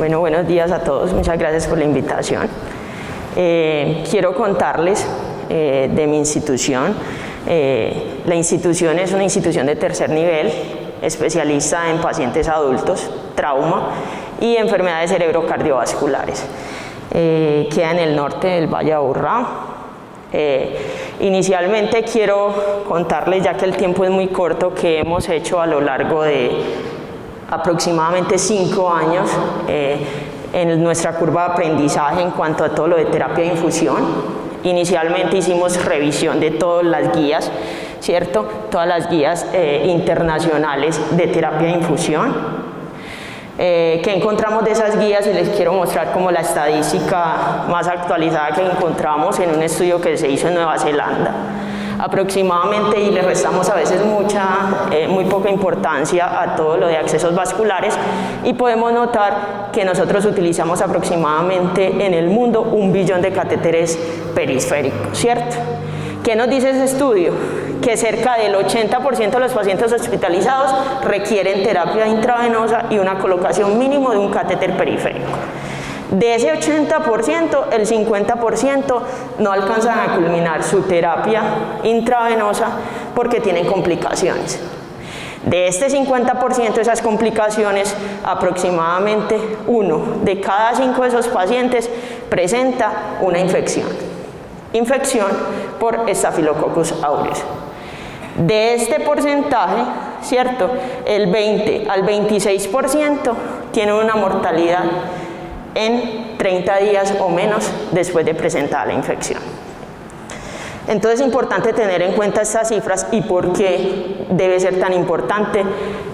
Bueno, buenos días a todos, muchas gracias por la invitación. Quiero contarles de mi institución. La institución es una institución de tercer nivel, especialista en pacientes adultos, trauma y enfermedades cerebrocardiovasculares. Queda en el norte del Valle de Aburrá. Inicialmente quiero contarles, ya que el tiempo es muy corto, que hemos hecho a lo largo de aproximadamente 5 años en nuestra curva de aprendizaje en cuanto a todo lo de terapia de infusión. Inicialmente hicimos revisión de todas las guías, ¿cierto? Todas las guías internacionales de terapia de infusión. ¿Qué encontramos de esas guías? Y les quiero mostrar como la estadística más actualizada que encontramos en un estudio que se hizo en Nueva Zelanda. Aproximadamente, y le restamos a veces muy poca importancia a todo lo de accesos vasculares, y podemos notar que nosotros utilizamos aproximadamente en el mundo 1 billón de catéteres periféricos, ¿cierto? ¿Qué nos dice ese estudio? Que cerca del 80% de los pacientes hospitalizados requieren terapia intravenosa y una colocación mínimo de un catéter periférico. De ese 80%, el 50% no alcanzan a culminar su terapia intravenosa porque tienen complicaciones. De este 50%, esas complicaciones, aproximadamente 1 de cada 5 de esos pacientes presenta una infección por Staphylococcus aureus. De este porcentaje, ¿cierto?, el 20 al 26% tiene una mortalidad en 30 días o menos después de presentar la infección. Entonces es importante tener en cuenta estas cifras y por qué debe ser tan importante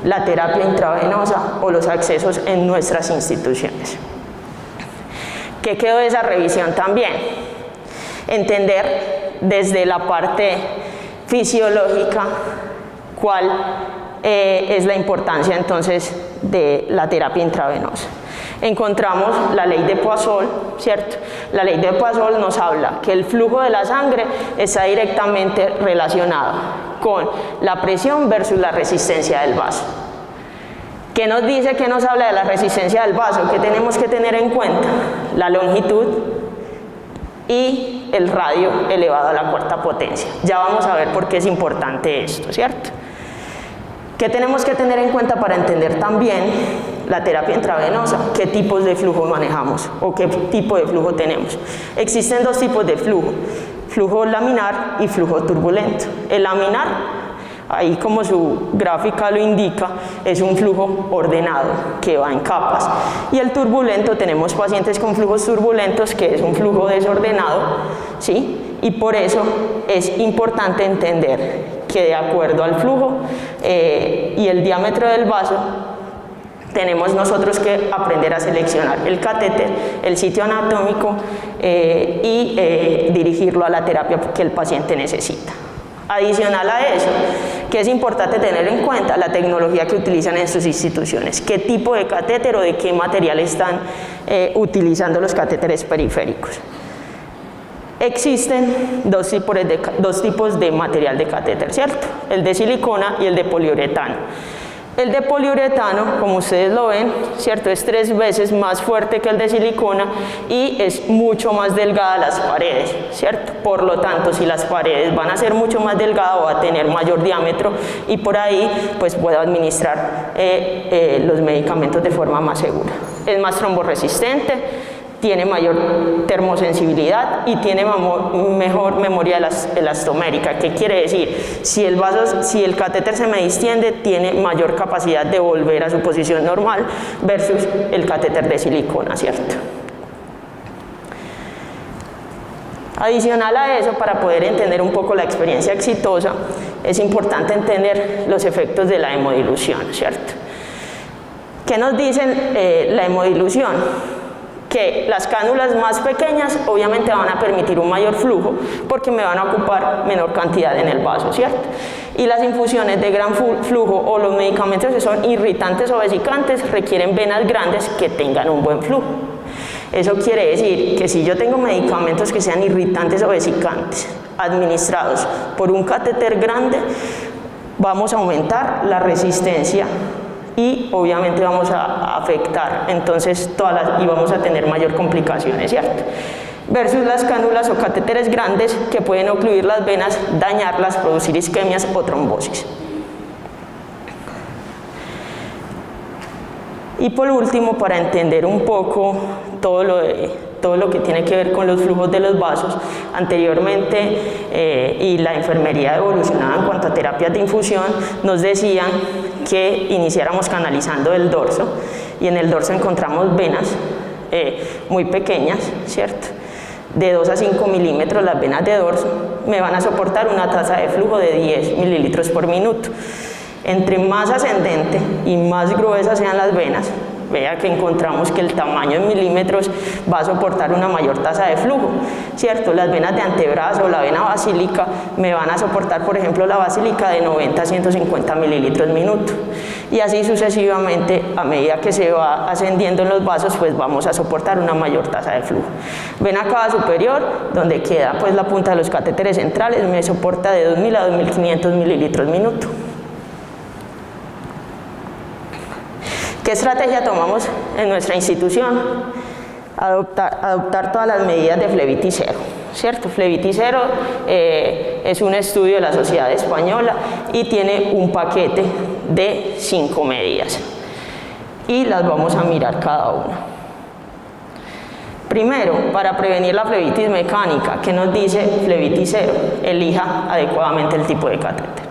la terapia intravenosa o los accesos en nuestras instituciones. ¿Qué quedó de esa revisión también? Entender desde la parte fisiológica cuál es la importancia entonces de la terapia intravenosa. Encontramos la ley de Poisson, ¿cierto? La ley de Poisson nos habla que el flujo de la sangre está directamente relacionado con la presión versus la resistencia del vaso. ¿Qué nos dice? ¿Qué nos habla de la resistencia del vaso? ¿Qué tenemos que tener en cuenta? La longitud y el radio elevado a la 4ª potencia. Ya vamos a ver por qué es importante esto, ¿cierto? ¿Qué tenemos que tener en cuenta para entender también la terapia intravenosa? ¿Qué tipos de flujo manejamos o qué tipo de flujo tenemos? Existen 2 tipos de flujo, flujo laminar y flujo turbulento. El laminar, ahí como su gráfica lo indica, es un flujo ordenado que va en capas. Y el turbulento, tenemos pacientes con flujos turbulentos, que es un flujo desordenado, ¿sí? Y por eso es importante entender que de acuerdo al flujo y el diámetro del vaso, tenemos nosotros que aprender a seleccionar el catéter, el sitio anatómico y dirigirlo a la terapia que el paciente necesita. Adicional a eso, que es importante tener en cuenta la tecnología que utilizan en sus instituciones, qué tipo de catéter o de qué material están utilizando los catéteres periféricos. Existen dos tipos de material de catéter, ¿cierto? El de silicona y el de poliuretano. El de poliuretano, como ustedes lo ven, ¿cierto?, es 3 veces más fuerte que el de silicona y es mucho más delgada las paredes, ¿cierto? Por lo tanto, si las paredes van a ser mucho más delgadas, va a tener mayor diámetro y por ahí pues puedo administrar los medicamentos de forma más segura. Es más tromboresistente, tiene mayor termosensibilidad y tiene mejor memoria elastomérica. ¿Qué quiere decir? Si el catéter se me distiende, tiene mayor capacidad de volver a su posición normal versus el catéter de silicona, ¿cierto? Adicional a eso, para poder entender un poco la experiencia exitosa, es importante entender los efectos de la hemodilución, ¿cierto? ¿Qué nos dicen la hemodilución? Que las cánulas más pequeñas obviamente van a permitir un mayor flujo porque me van a ocupar menor cantidad en el vaso, ¿cierto? Y las infusiones de gran flujo o los medicamentos que son irritantes o vesicantes requieren venas grandes que tengan un buen flujo. Eso quiere decir que si yo tengo medicamentos que sean irritantes o vesicantes administrados por un catéter grande, vamos a aumentar la resistencia y obviamente vamos a afectar, entonces y vamos a tener mayor complicaciones, ¿cierto? Versus las cánulas o catéteres grandes que pueden ocluir las venas, dañarlas, producir isquemias o trombosis. Y por último, para entender un poco todo lo que tiene que ver con los flujos de los vasos, anteriormente y la enfermería evolucionada en cuanto a terapias de infusión, nos decían que iniciáramos canalizando el dorso, y en el dorso encontramos venas muy pequeñas, ¿cierto? De 2 a 5 milímetros las venas de dorso me van a soportar una tasa de flujo de 10 mililitros por minuto. Entre más ascendente y más gruesas sean las venas, vea que encontramos que el tamaño en milímetros va a soportar una mayor tasa de flujo, ¿cierto? Las venas de antebrazo o la vena basílica me van a soportar, por ejemplo, la basílica de 90 a 150 mililitros minuto. Y así sucesivamente, a medida que se va ascendiendo en los vasos, pues vamos a soportar una mayor tasa de flujo. Vena cava superior, donde queda pues la punta de los catéteres centrales, me soporta de 2000 a 2500 mililitros minuto. ¿Qué estrategia tomamos en nuestra institución? Adoptar todas las medidas de flebitis cero, ¿cierto? Flebitis cero es un estudio de la Sociedad Española y tiene un paquete de 5 medidas y las vamos a mirar cada una. Primero, para prevenir la flebitis mecánica, ¿qué nos dice flebitis cero? Elija adecuadamente el tipo de catéter,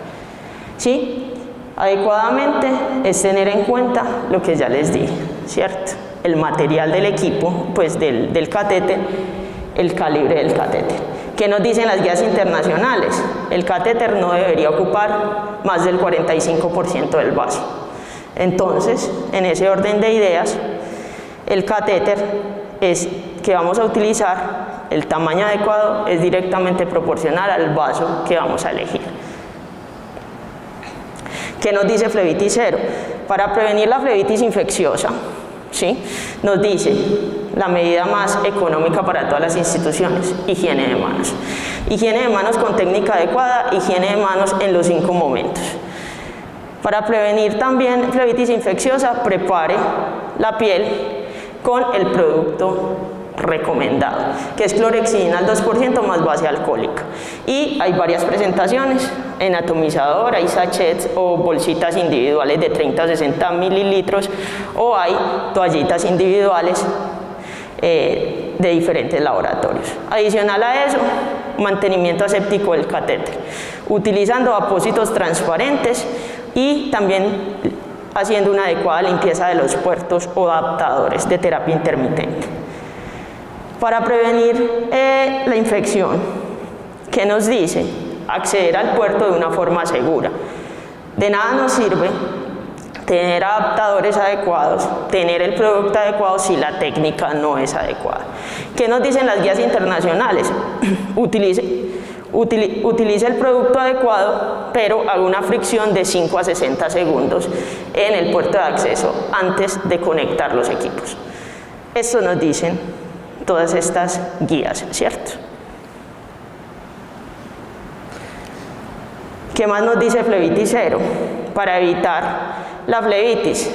¿sí? Adecuadamente es tener en cuenta lo que ya les dije, ¿cierto? El material del equipo, pues del catéter, el calibre del catéter. ¿Qué nos dicen las guías internacionales? El catéter no debería ocupar más del 45% del vaso. Entonces, en ese orden de ideas, el catéter que vamos a utilizar, el tamaño adecuado es directamente proporcional al vaso que vamos a elegir. ¿Qué nos dice flebitis cero? Para prevenir la flebitis infecciosa, ¿sí? Nos dice la medida más económica para todas las instituciones, higiene de manos. Higiene de manos con técnica adecuada, higiene de manos en los 5 momentos. Para prevenir también flebitis infecciosa, prepare la piel con el producto recomendado, que es clorexidina al 2% más base alcohólica. Y hay varias presentaciones, en atomizador, hay sachets o bolsitas individuales de 30 o 60 mililitros, o hay toallitas individuales de diferentes laboratorios. Adicional a eso, mantenimiento aséptico del catéter, utilizando apósitos transparentes y también haciendo una adecuada limpieza de los puertos o adaptadores de terapia intermitente. Para prevenir la infección, ¿qué nos dice? Acceder al puerto de una forma segura. De nada nos sirve tener adaptadores adecuados, tener el producto adecuado si la técnica no es adecuada. ¿Qué nos dicen las guías internacionales? Utilice el producto adecuado, pero haga una fricción de 5 a 60 segundos en el puerto de acceso antes de conectar los equipos. Esto nos dicen todas estas guías, ¿cierto? ¿Qué más nos dice flebitis cero? Para evitar la flebitis,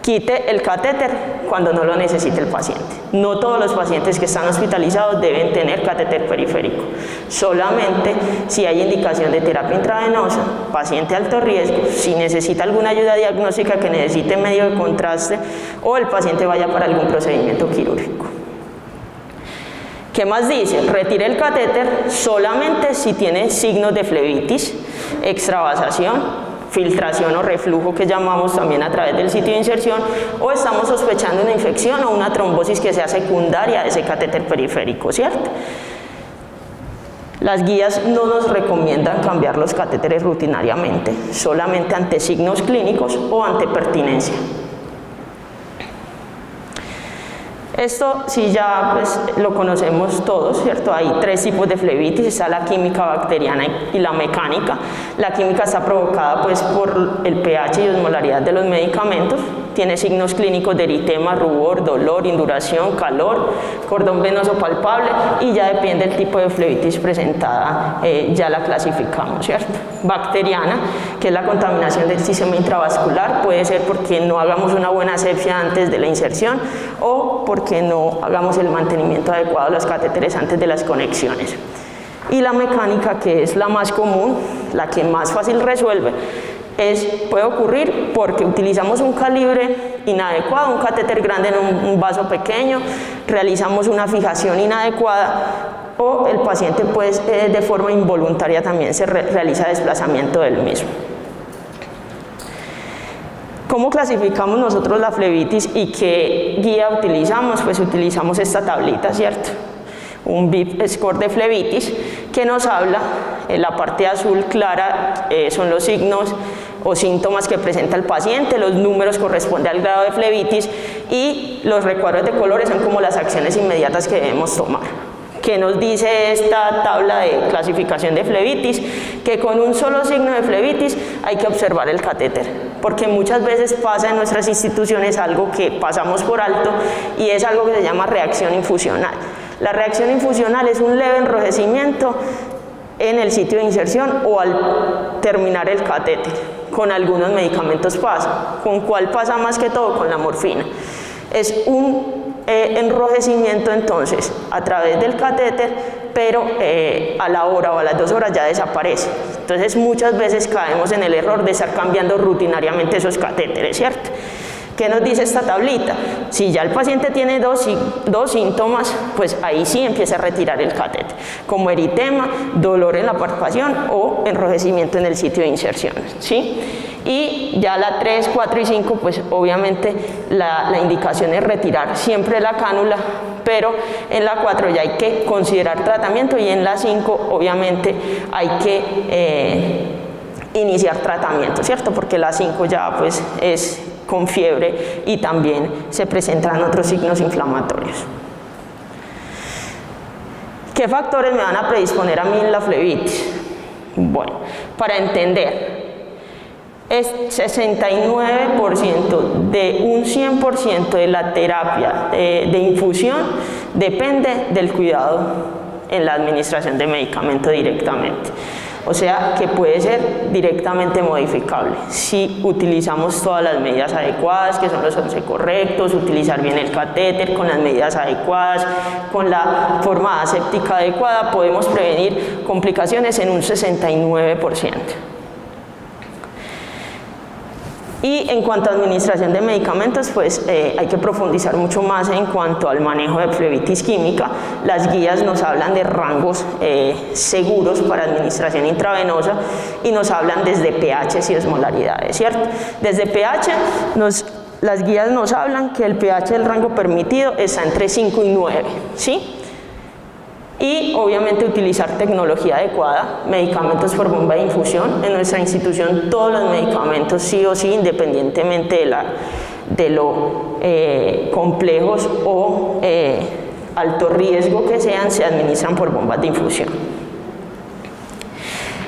quite el catéter cuando no lo necesite el paciente. No todos los pacientes que están hospitalizados deben tener catéter periférico. Solamente si hay indicación de terapia intravenosa, paciente alto riesgo, si necesita alguna ayuda diagnóstica que necesite medio de contraste o el paciente vaya para algún procedimiento quirúrgico. ¿Qué más dice? Retire el catéter solamente si tiene signos de flebitis, extravasación, filtración o reflujo que llamamos también a través del sitio de inserción, o estamos sospechando una infección o una trombosis que sea secundaria de ese catéter periférico, ¿cierto? Las guías no nos recomiendan cambiar los catéteres rutinariamente, solamente ante signos clínicos o ante pertinencia. Esto sí ya pues, lo conocemos todos, ¿cierto? Hay 3 tipos de flebitis, está la química bacteriana y la mecánica. La química está provocada pues, por el pH y osmolaridad de los medicamentos, tiene signos clínicos de eritema, rubor, dolor, induración, calor, cordón venoso palpable y ya depende del tipo de flebitis presentada, ya la clasificamos, ¿cierto? Bacteriana, que es la contaminación del sistema intravascular, puede ser porque no hagamos una buena asepsia antes de la inserción o porque no hagamos el mantenimiento adecuado de los catéteres antes de las conexiones. Y la mecánica, que es la más común, la que más fácil resuelve, puede ocurrir porque utilizamos un calibre inadecuado, un catéter grande en un vaso pequeño, realizamos una fijación inadecuada o el paciente pues de forma involuntaria también se realiza desplazamiento del mismo. ¿Cómo clasificamos nosotros la flebitis y qué guía utilizamos? Pues utilizamos esta tablita, ¿cierto? Un VIP score de flebitis que nos habla, en la parte azul clara son los signos o síntomas que presenta el paciente, los números corresponden al grado de flebitis y los recuadros de colores son como las acciones inmediatas que debemos tomar. ¿Qué nos dice esta tabla de clasificación de flebitis? Que con un solo signo de flebitis hay que observar el catéter, porque muchas veces pasa en nuestras instituciones algo que pasamos por alto y es algo que se llama reacción infusional. La reacción infusional es un leve enrojecimiento en el sitio de inserción o al terminar el catéter. Con algunos medicamentos pasa. ¿Con cuál pasa más que todo? Con la morfina. Es un enrojecimiento entonces a través del catéter, pero a la hora o a las 2 horas ya desaparece. Entonces muchas veces caemos en el error de estar cambiando rutinariamente esos catéteres, ¿cierto? ¿Qué nos dice esta tablita? Si ya el paciente tiene dos síntomas, pues ahí sí empieza a retirar el catéter, como eritema, dolor en la palpación o enrojecimiento en el sitio de inserción, ¿sí? Y ya la 3, 4 y 5, pues obviamente la indicación es retirar siempre la cánula, pero en la 4 ya hay que considerar tratamiento y en la 5 obviamente hay que iniciar tratamiento, ¿cierto? Porque la 5 ya pues es con fiebre y también se presentan otros signos inflamatorios. ¿Qué factores me van a predisponer a mí en la flebitis? Bueno, para entender, es 69% de un 100% de la terapia de infusión depende del cuidado en la administración de medicamento directamente. O sea que puede ser directamente modificable si utilizamos todas las medidas adecuadas, que son los 11 correctos, utilizar bien el catéter con las medidas adecuadas, con la forma aséptica adecuada, podemos prevenir complicaciones en un 69%. Y en cuanto a administración de medicamentos, pues hay que profundizar mucho más en cuanto al manejo de flebitis química. Las guías nos hablan de rangos seguros para administración intravenosa y nos hablan desde pH y osmolaridades, ¿cierto? Desde pH, las guías nos hablan que el pH del rango permitido está entre 5 y 9, ¿sí? Y obviamente utilizar tecnología adecuada, medicamentos por bomba de infusión. En nuestra institución todos los medicamentos sí o sí, independientemente de lo complejos o alto riesgo que sean, se administran por bombas de infusión.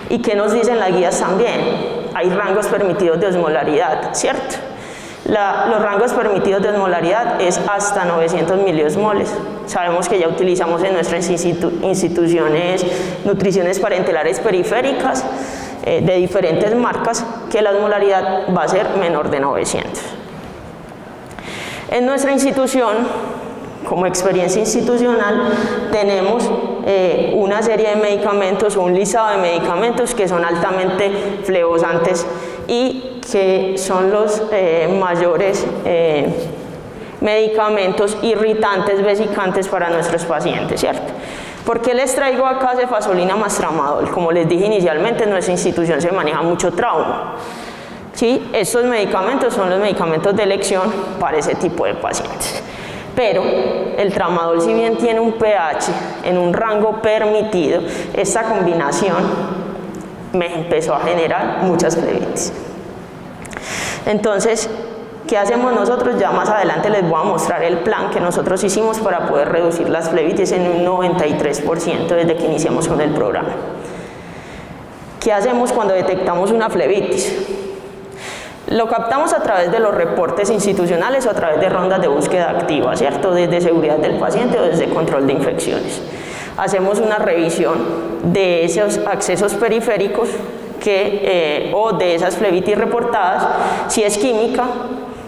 ¿Y qué nos dicen las guías también? Hay rangos permitidos de osmolaridad, ¿cierto? Los rangos permitidos de osmolaridad es hasta 900 miliosmoles. Sabemos que ya utilizamos en nuestras instituciones nutriciones parentelares periféricas de diferentes marcas que la osmolaridad va a ser menor de 900. En nuestra institución, como experiencia institucional, tenemos una serie de medicamentos o un listado de medicamentos que son altamente flebosantes y que son los mayores medicamentos irritantes vesicantes para nuestros pacientes, ¿cierto? ¿Por qué les traigo acá cefazolina más tramadol? Como les dije inicialmente, en nuestra institución se maneja mucho trauma. ¿Sí? Estos medicamentos son los medicamentos de elección para ese tipo de pacientes. Pero el tramadol, si bien tiene un pH en un rango permitido, esta combinación me empezó a generar muchas flebitis. Entonces, ¿qué hacemos nosotros? Ya más adelante les voy a mostrar el plan que nosotros hicimos para poder reducir las flebitis en un 93% desde que iniciamos con el programa. ¿Qué hacemos cuando detectamos una flebitis? Lo captamos a través de los reportes institucionales o a través de rondas de búsqueda activa, ¿cierto? Desde seguridad del paciente o desde control de infecciones. Hacemos una revisión de esos accesos periféricos o de esas flebitis reportadas, si es química,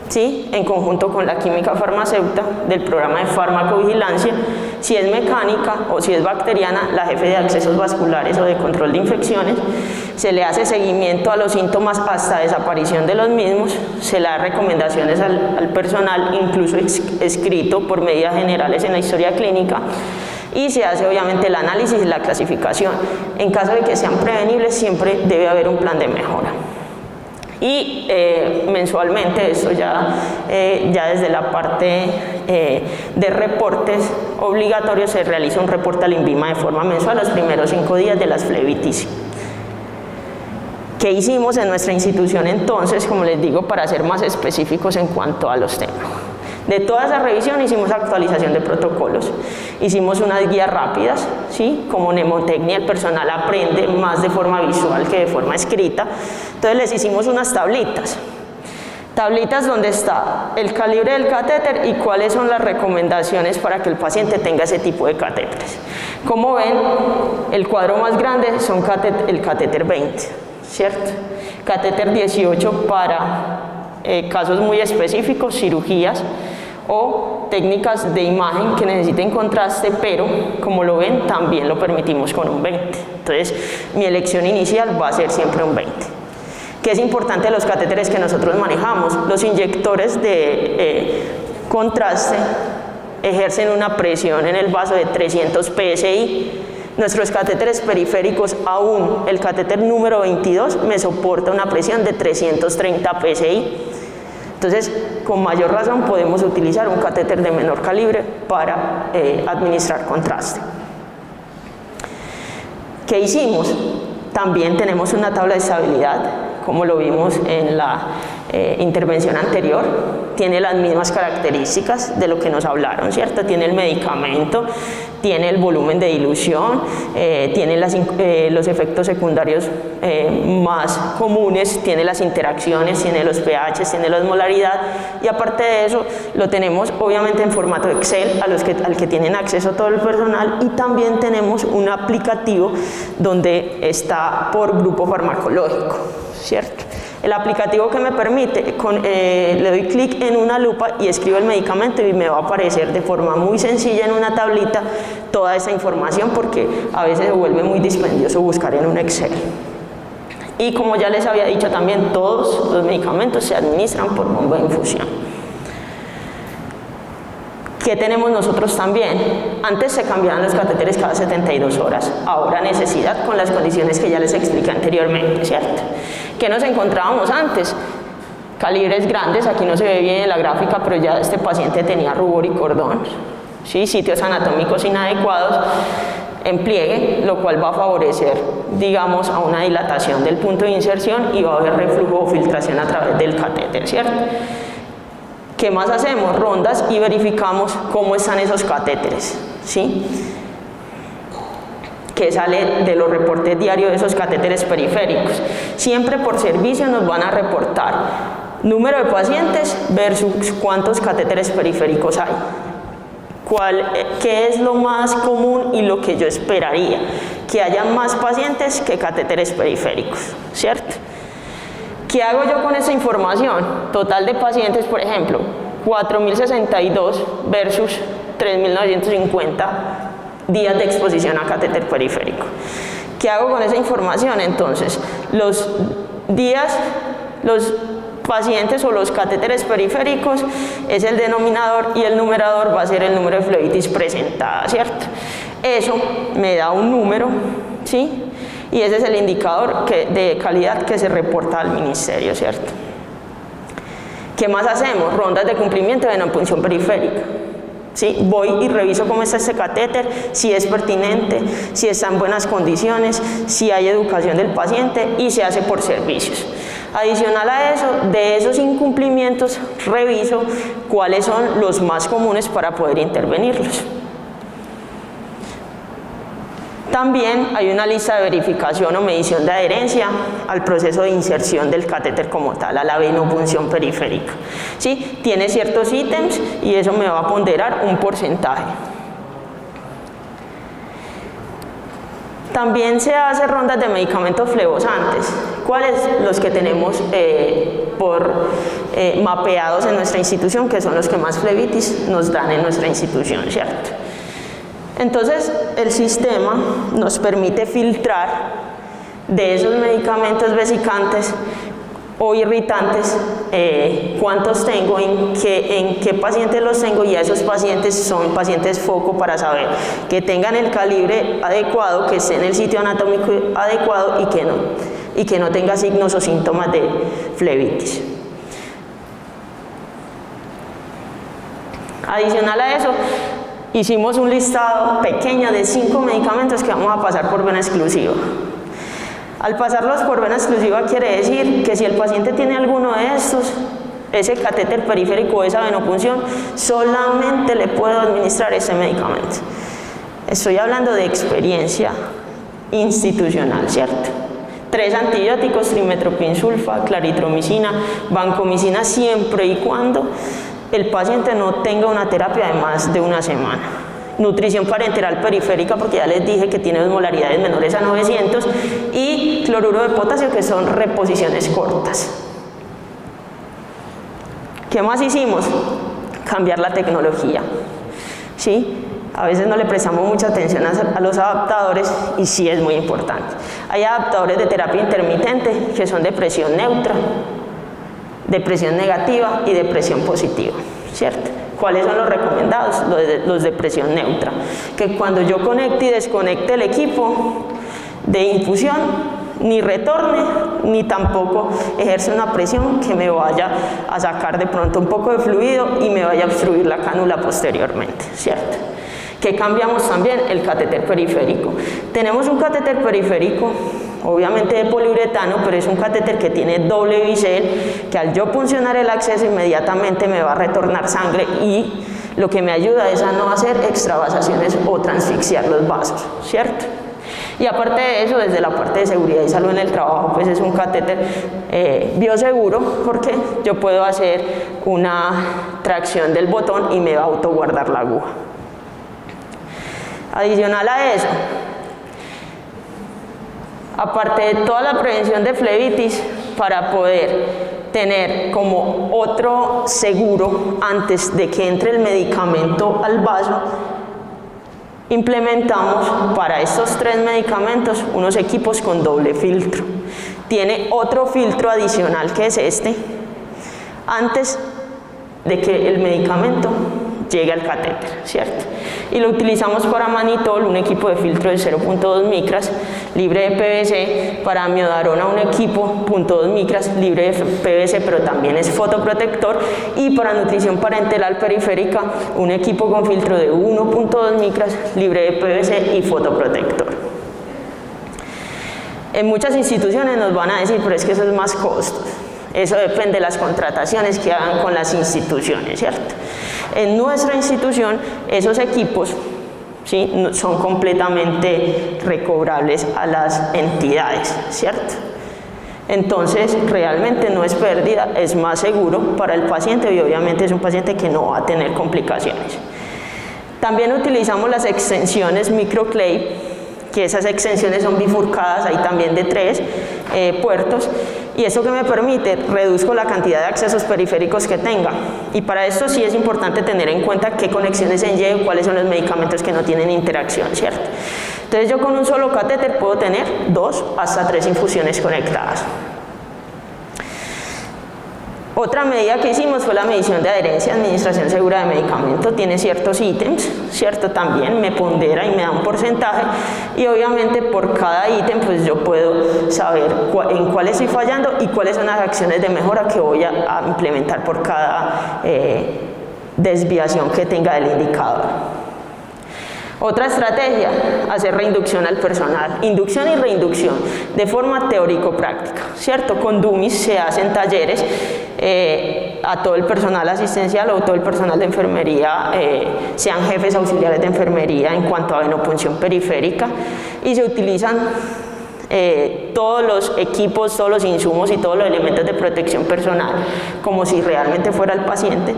¿sí? En conjunto con la química farmacéutica del programa de farmacovigilancia, si es mecánica o si es bacteriana, la jefe de accesos vasculares o de control de infecciones, se le hace seguimiento a los síntomas hasta desaparición de los mismos, se le da recomendaciones al personal, incluso escrito por medidas generales en la historia clínica, y se hace obviamente el análisis y la clasificación. En caso de que sean prevenibles, siempre debe haber un plan de mejora. Y mensualmente, esto ya desde la parte de reportes obligatorios, se realiza un reporte al INVIMA de forma mensual los primeros 5 días de las flebitis. ¿Qué hicimos en nuestra institución entonces, como les digo, para ser más específicos en cuanto a los temas? De toda esa revisión hicimos actualización de protocolos, hicimos unas guías rápidas, ¿sí? Como mnemotecnia, el personal aprende más de forma visual que de forma escrita, entonces les hicimos unas tablitas donde está el calibre del catéter y cuáles son las recomendaciones para que el paciente tenga ese tipo de catéteres. Como ven, el cuadro más grande son el catéter 20, ¿cierto? Catéter 18 para casos muy específicos, cirugías o técnicas de imagen que necesiten contraste, pero como lo ven también lo permitimos con un 20. Entonces mi elección inicial va a ser siempre un 20. ¿Qué es importante de los catéteres que nosotros manejamos? Los inyectores de contraste ejercen una presión en el vaso de 300 psi. Nuestros catéteres periféricos, aún el catéter número 22 me soporta una presión de 330 psi. Entonces, con mayor razón podemos utilizar un catéter de menor calibre para administrar contraste. ¿Qué hicimos? También tenemos una tabla de estabilidad, como lo vimos en la intervención anterior. Tiene las mismas características de lo que nos hablaron, ¿cierto? Tiene el medicamento, tiene el volumen de dilución, tiene los efectos secundarios más comunes, tiene las interacciones, tiene los pH, tiene la osmolaridad, y aparte de eso lo tenemos obviamente en formato Excel al que tienen acceso todo el personal, y también tenemos un aplicativo donde está por grupo farmacológico, ¿cierto? El aplicativo que me permite, le doy clic en una lupa y escribo el medicamento y me va a aparecer de forma muy sencilla en una tablita toda esa información, porque a veces se vuelve muy dispendioso buscar en un Excel. Y como ya les había dicho también, todos los medicamentos se administran por bomba de infusión. ¿Qué tenemos nosotros también? Antes se cambiaban los catéteres cada 72 horas, ahora necesidad con las condiciones que ya les expliqué anteriormente, ¿cierto? ¿Qué nos encontrábamos antes? Calibres grandes, aquí no se ve bien en la gráfica, pero ya este paciente tenía rubor y cordón, ¿sí? Sitios anatómicos inadecuados en pliegue, lo cual va a favorecer, digamos, a una dilatación del punto de inserción y va a haber reflujo o filtración a través del catéter, ¿cierto? ¿Qué más hacemos? Rondas y verificamos cómo están esos catéteres, ¿sí? Que sale de los reportes diarios de esos catéteres periféricos. Siempre por servicio nos van a reportar número de pacientes versus cuántos catéteres periféricos hay. ¿Qué es lo más común y lo que yo esperaría? Que haya más pacientes que catéteres periféricos, ¿cierto? ¿Qué hago yo con esa información? Total de pacientes, por ejemplo, 4.062 versus 3.950 días de exposición a catéter periférico. ¿Qué hago con esa información? Entonces, los pacientes o los catéteres periféricos es el denominador y el numerador va a ser el número de flebitis presentada, ¿cierto? Eso me da un número, ¿sí? Y ese es el indicador de calidad que se reporta al ministerio, ¿cierto? ¿Qué más hacemos? Rondas de cumplimiento de venopunción periférica. ¿Sí? Voy y reviso cómo está este catéter, si es pertinente, si está en buenas condiciones, si hay educación del paciente, y se hace por servicios. Adicional a eso, de esos incumplimientos, reviso cuáles son los más comunes para poder intervenirlos. También hay una lista de verificación o medición de adherencia al proceso de inserción del catéter como tal, a la venopunción periférica. ¿Sí? Tiene ciertos ítems y eso me va a ponderar un porcentaje. También se hacen rondas de medicamentos flevosantes. ¿Cuáles? Los que tenemos mapeados en nuestra institución, que son los que más flebitis nos dan en nuestra institución, ¿cierto? Entonces, el sistema nos permite filtrar de esos medicamentos vesicantes o irritantes cuántos tengo, en qué pacientes los tengo, y a esos pacientes son pacientes foco para saber que tengan el calibre adecuado, que esté en el sitio anatómico adecuado y que no tenga signos o síntomas de flebitis. Adicional a eso, hicimos un listado pequeño de 5 medicamentos que vamos a pasar por vena exclusiva. Al pasarlos por vena exclusiva quiere decir que si el paciente tiene alguno de estos, ese catéter periférico o esa venopunción, solamente le puedo administrar ese medicamento. Estoy hablando de experiencia institucional, ¿cierto? 3 antibióticos, trimetoprim-sulfa, claritromicina, vancomicina, siempre y cuando el paciente no tenga una terapia de más de una semana. Nutrición parenteral periférica, porque ya les dije que tiene osmolaridades menores a 900, y cloruro de potasio, que son reposiciones cortas. ¿Qué más hicimos? Cambiar la tecnología. ¿Sí? A veces no le prestamos mucha atención a los adaptadores y sí es muy importante. Hay adaptadores de terapia intermitente que son de presión neutra, de presión negativa y de presión positiva, ¿cierto? ¿Cuáles son los recomendados? Los de presión neutra, que cuando yo conecte y desconecte el equipo de infusión, ni retorne, ni tampoco ejerce una presión que me vaya a sacar de pronto un poco de fluido y me vaya a obstruir la cánula posteriormente, ¿cierto? ¿Qué cambiamos también? El catéter periférico. Tenemos un catéter periférico, obviamente de poliuretano, pero es un catéter que tiene doble bisel, que al yo puncionar el acceso inmediatamente me va a retornar sangre y lo que me ayuda es a no hacer extravasaciones o transfixiar los vasos, ¿cierto? Y aparte de eso, desde la parte de seguridad y salud en el trabajo, pues es un catéter bioseguro, porque yo puedo hacer una tracción del botón y me va a autoguardar la aguja. Adicional a eso, aparte de toda la prevención de flebitis, para poder tener como otro seguro antes de que entre el medicamento al vaso, implementamos para estos 3 medicamentos unos equipos con doble filtro. Tiene otro filtro adicional, que es este, antes de que el medicamento llegue al catéter, ¿cierto? Y lo utilizamos para mannitol, un equipo de filtro de 0.2 micras, libre de PVC, para amiodarona un equipo 0.2 micras, libre de PVC, pero también es fotoprotector, y para nutrición parenteral periférica, un equipo con filtro de 1.2 micras, libre de PVC y fotoprotector. En muchas instituciones nos van a decir, pero es que eso es más costos. Eso depende de las contrataciones que hagan con las instituciones, ¿cierto? En nuestra institución, esos equipos, ¿sí?, son completamente recobrables a las entidades, ¿cierto? Entonces, realmente no es pérdida, es más seguro para el paciente y obviamente es un paciente que no va a tener complicaciones. También utilizamos las extensiones microclay, que esas extensiones son bifurcadas, hay también de 3 puertos, y eso que me permite, reduzco la cantidad de accesos periféricos que tenga, y para esto sí es importante tener en cuenta qué conexiones en Y, cuáles son los medicamentos que no tienen interacción, ¿cierto? Entonces yo con un solo catéter puedo tener 2 hasta 3 infusiones conectadas. Otra medida que hicimos fue la medición de adherencia. Administración segura de medicamento tiene ciertos ítems, ¿cierto? También me pondera y me da un porcentaje, y obviamente por cada ítem pues yo puedo saber en cuál estoy fallando y cuáles son las acciones de mejora que voy a implementar por cada desviación que tenga del indicador. Otra estrategia, hacer reinducción al personal, inducción y reinducción de forma teórico-práctica, ¿cierto? Con dummies se hacen talleres a todo el personal asistencial o todo el personal de enfermería, sean jefes auxiliares de enfermería en cuanto a venopunción periférica, y se utilizan todos los equipos, todos los insumos y todos los elementos de protección personal como si realmente fuera el paciente,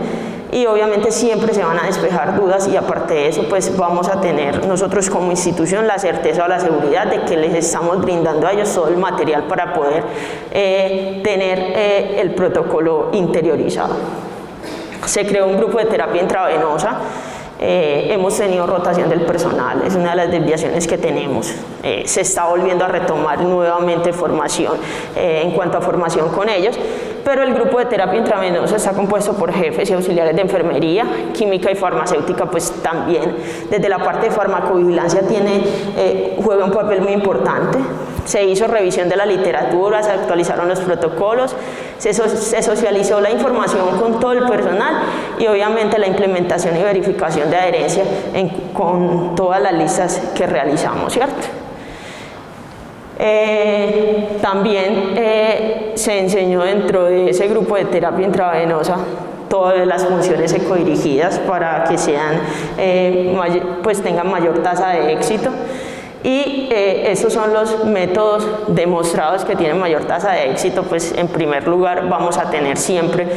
y obviamente siempre se van a despejar dudas, y aparte de eso pues vamos a tener nosotros como institución la certeza o la seguridad de que les estamos brindando a ellos todo el material para poder tener el protocolo interiorizado. Se creó un grupo de terapia intravenosa. Hemos tenido rotación del personal, es una de las desviaciones que tenemos. Se está volviendo a retomar nuevamente formación en cuanto a formación con ellos, pero el grupo de terapia intravenosa está compuesto por jefes y auxiliares de enfermería, química y farmacéutica, pues también desde la parte de farmacovigilancia juega un papel muy importante. Se hizo revisión de la literatura, se actualizaron los protocolos, se socializó la información con todo el personal y obviamente la implementación y verificación de adherencia con todas las listas que realizamos, ¿cierto? También se enseñó dentro de ese grupo de terapia intravenosa todas las funciones ecodirigidas para que sean, pues tengan mayor tasa de éxito. Y estos son los métodos demostrados que tienen mayor tasa de éxito. Pues en primer lugar vamos a tener siempre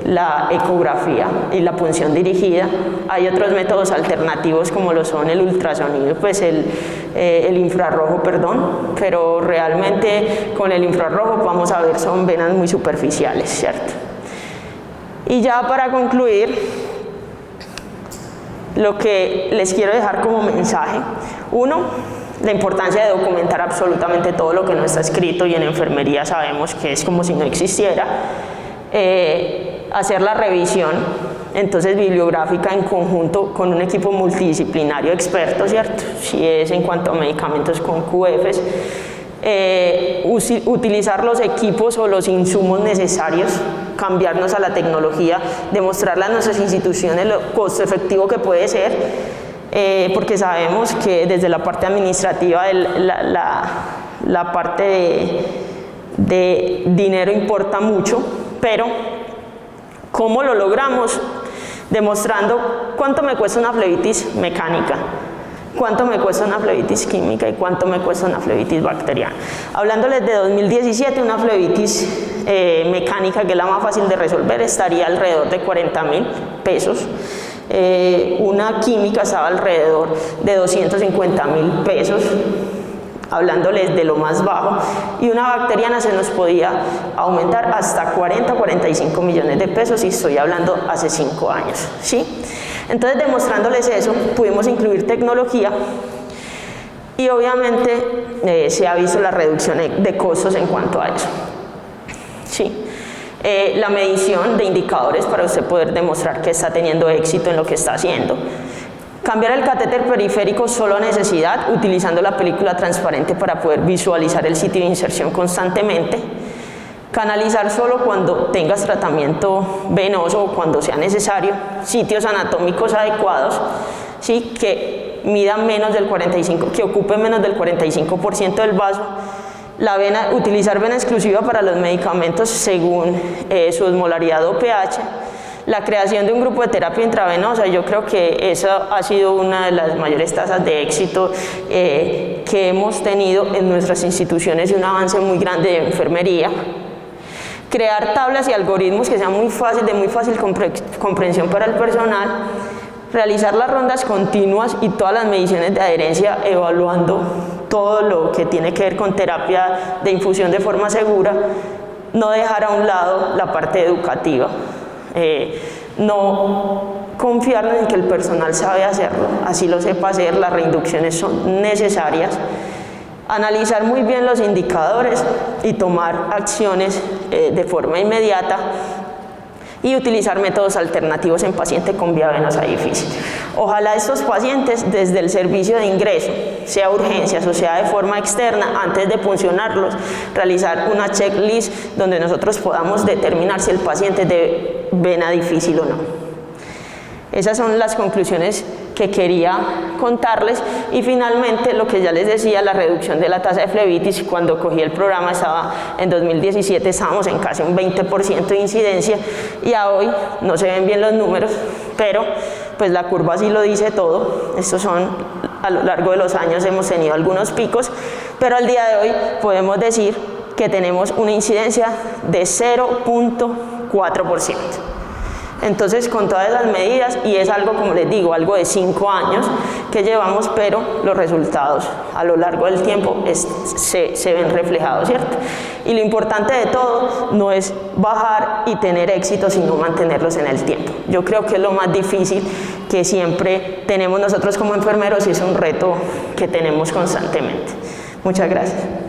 la ecografía y la punción dirigida. Hay otros métodos alternativos como lo son el ultrasonido, pues el infrarrojo, perdón, pero realmente con el infrarrojo vamos a ver son venas muy superficiales, ¿cierto? Y ya para concluir, lo que les quiero dejar como mensaje: uno, la importancia de documentar absolutamente todo lo que no está escrito, y en enfermería sabemos que es como si no existiera. Hacer la revisión entonces bibliográfica en conjunto con un equipo multidisciplinario experto, ¿cierto? Si es en cuanto a medicamentos con QFs, utilizar los equipos o los insumos necesarios, cambiarnos a la tecnología, demostrarle a nuestras instituciones lo costo efectivo que puede ser, porque sabemos que desde la parte administrativa la parte de dinero importa mucho, pero ¿cómo lo logramos? Demostrando cuánto me cuesta una flebitis mecánica, cuánto me cuesta una flebitis química y cuánto me cuesta una flebitis bacteriana. Hablándoles de 2017, una flebitis mecánica, que es la más fácil de resolver, estaría alrededor de 40.000 pesos. Una química estaba alrededor de 250.000 pesos, hablándoles de lo más bajo, y una bacteriana se nos podía aumentar hasta 40 o 45 millones de pesos, y estoy hablando hace 5 años, ¿sí? Entonces, demostrándoles eso, pudimos incluir tecnología y obviamente se ha visto la reducción de costos en cuanto a eso, ¿sí? La medición de indicadores para usted poder demostrar que está teniendo éxito en lo que está haciendo. Cambiar el catéter periférico solo a necesidad, utilizando la película transparente para poder visualizar el sitio de inserción constantemente. Canalizar solo cuando tengas tratamiento venoso o cuando sea necesario. Sitios anatómicos adecuados, ¿sí? Que midan menos del 45%, que ocupen menos del 45% del vaso. Utilizar vena exclusiva para los medicamentos según su osmolaridad o pH. La creación de un grupo de terapia intravenosa, yo creo que esa ha sido una de las mayores tasas de éxito que hemos tenido en nuestras instituciones, y un avance muy grande de enfermería. Crear tablas y algoritmos que sean de muy fácil comprensión para el personal. Realizar las rondas continuas y todas las mediciones de adherencia, evaluando todo lo que tiene que ver con terapia de infusión de forma segura. No dejar a un lado la parte educativa. No confiarnos en que el personal sabe hacerlo, así lo sepa hacer. Las reinducciones son necesarias. Analizar muy bien los indicadores y tomar acciones de forma inmediata, y utilizar métodos alternativos en pacientes con vía venosa difícil. Ojalá estos pacientes, desde el servicio de ingreso, sea urgencias o sea de forma externa, antes de puncionarlos, realizar una checklist donde nosotros podamos determinar si el paciente es de vena difícil o no. Esas son las conclusiones que quería contarles. Y finalmente, lo que ya les decía, la reducción de la tasa de flebitis. Cuando cogí el programa estaba en 2017, estábamos en casi un 20% de incidencia, y a hoy no se ven bien los números, pero pues la curva sí lo dice todo. Estos son, a lo largo de los años hemos tenido algunos picos, pero al día de hoy podemos decir que tenemos una incidencia de 0.4%. Entonces, con todas esas medidas, y es algo, como les digo, algo de 5 años que llevamos, pero los resultados a lo largo del tiempo se ven reflejados, ¿cierto? Y lo importante de todo no es bajar y tener éxito, sino mantenerlos en el tiempo. Yo creo que es lo más difícil que siempre tenemos nosotros como enfermeros, y es un reto que tenemos constantemente. Muchas gracias.